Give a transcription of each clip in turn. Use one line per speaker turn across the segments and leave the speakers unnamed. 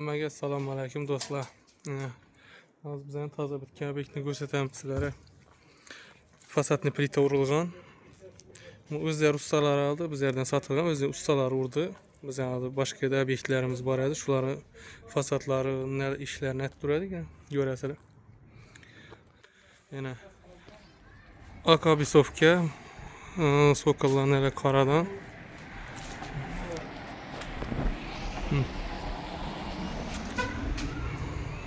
Assalomu alaykum do'stlar. Hozir bizning toza bitgan obyektni ko'rsatamiz sizlarga. Fasadni plita urilgan. Bu o'zlari ustalari oldi, bizlardan sotilgan, o'zi ustalari urdi. Bizning boshqa obyektlarimiz bor edi. Shularni fasadlari, ishlarini aytib turadi ekan, ko'rasizlar. Yana Akabisovka sokollarni qaradan.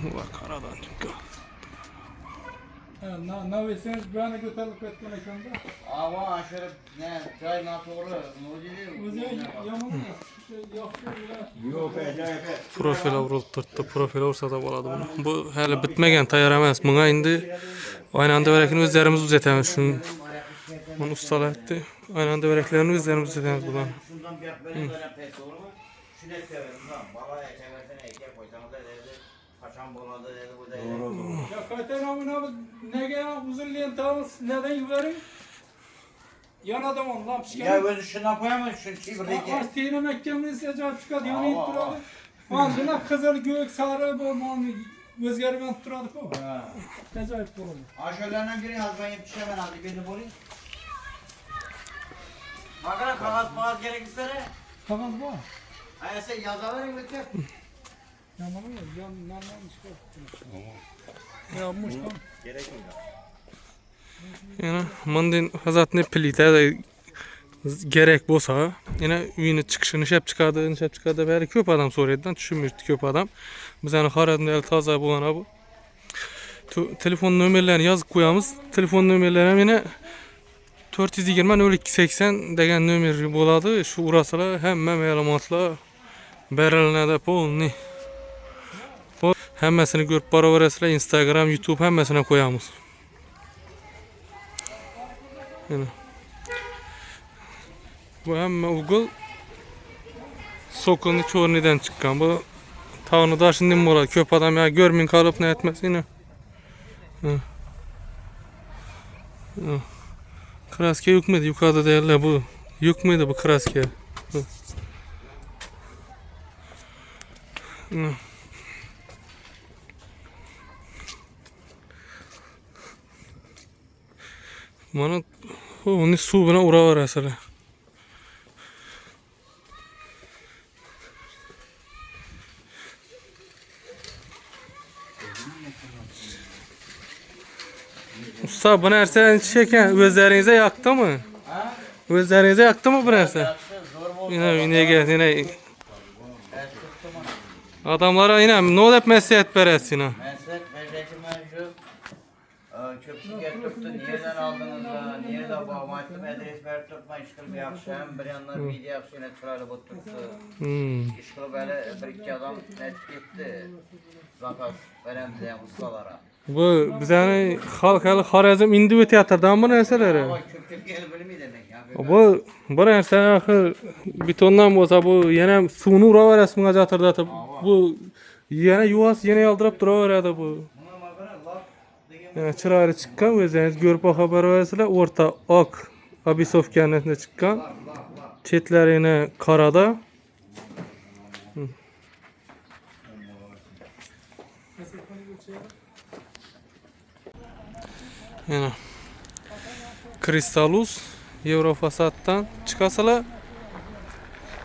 Ular qaradan chiqqan.
Naviyseniz bana götürüp etken ekanda.
Ama şöyle ne çayına doğru mucize.
O'zi yomon
Yok acayip.
Profil urilib turibdi. Profil ursa da bo'ladi buni. Bu hali bitmagan, tayyor emas. Bunga endi aynanda verakini o'zlarimiz uzatamiz. Shuni bunu ustalar aytdi. Aynanda veraklarni o'zlarimiz uzatamiz bularni.
Şundan bir böyle pes olur mu? Şunu severim lan. Balaya çevirsene eke koysanız da dedi. Kaçan boladı dedi bu dedi.
Ya kaytan amına nege uzun lentamiz neden yuvarın? Yan adam on lan pişken.
Ya özü şuna koyamaz şu çivreki.
Aç teyine mekkemde acayip çıkardı yana it duradı. Ağzına kızıl gök sarı bu manı özgərmən duradı bu. Acayip oldu.
Aşağılarından biri hazban yetişemem aldı birini bulayım. Bakana kağıt gerekirse ne?
Tamam bu.
Ay sen yazıverin bitti.
Yaman mı? Yandan çıkar. Yanmış tam.
Gerek mi?
Yana mandin hazatni plita gerek bo'lsa, yana uyini chiqishini ishab chiqadi, bari ko'p odam so'raydidan tushunmaydi ko'p odam. Bizning xaridlar toza bo'lgan bu. Telefon nomerlarini yozib qo'yamiz. Telefon nomerlari ham yana 420 0280 degan nomer bo'ladi. Shu urasalar hamma ma'lumotlar beriladi polni. Hammasini ko'rib boraverasizlar. Instagram, YouTube hammasini qo'yamiz. Yana. Bu hamma Google sokolni cho'rnidan chiqqan. Bu tog'ni dashidan bo'ladi. Ko'p odam ya ko'rmay qolib ne etmasin. Kraska yukmaydi, yuqorida deyarlar bu. Yukmaydi bu kraska. Mana onu suv bilan uraverasizlar. Usta bu narsani chekan o'zlaringizga yoqdimi?
Ha?
O'zlaringizga yoqdimi bu narsa?
Zor mu?
Nega adamlara yine ne deb maslahat berasiz?
Meslek becekime şu köpsü getirtti, nereden aldınız da, nerede bağmattım, adres verip tutma, işkıl bir akşam, bir yandan video yapsıyla çırayla tuttu. İşkıl böyle bir iki adam net gitti, zakas veren bize ustalara.
Bu bizani xalqali Xorazm indivi teatrdan bu narsalar.
Ama köpçük gel bölümü demek ya.
Bu narsa axir betondan bo'lsa bu yana suvni uraverasiz bunga jatırdatib. Bu yana yuvas yana yaldirab turaveradi bu. Chiroyli chiqqan, o'zingiz ko'rib xabar berasizlar. O'rta oq Abisovkani chiqqan. Chetlarini qorada. Yana Kristalus Eurofasaddan chiqasizlar.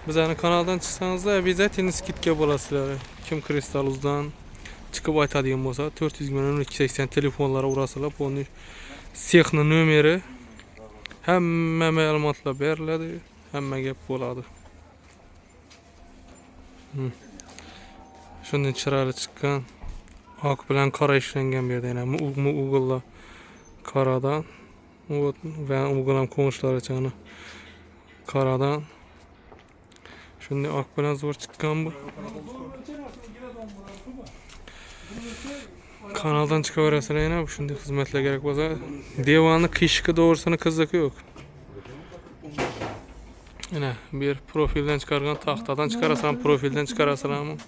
Bizning kanaldan chiqsangizlar, обязательно skidka bo'lasizlar. Kim Kristalusdan chiqib aytadigan bo'lsa, 400 telefonlara urasizlar. Bunun sexni nomeri hamma ma'lumotlar beriladi, hamma gap bo'ladi. Shundan chiroyli chiqqan. Oq bilan qora ishlangan bu yerda yana Google'da qaradan ve Google'am qo'nishlari chani qaradan. Shunday oq bilan zo'r chiqqan bu. Kanaldan chiqaverasizlar yana shunday xizmatlar kerak bo'lsa, devonni qishqi doğrusini qiziq yo'q. Yana bir profildan chiqargan taxtadan chiqarasan, profildan chiqarasan.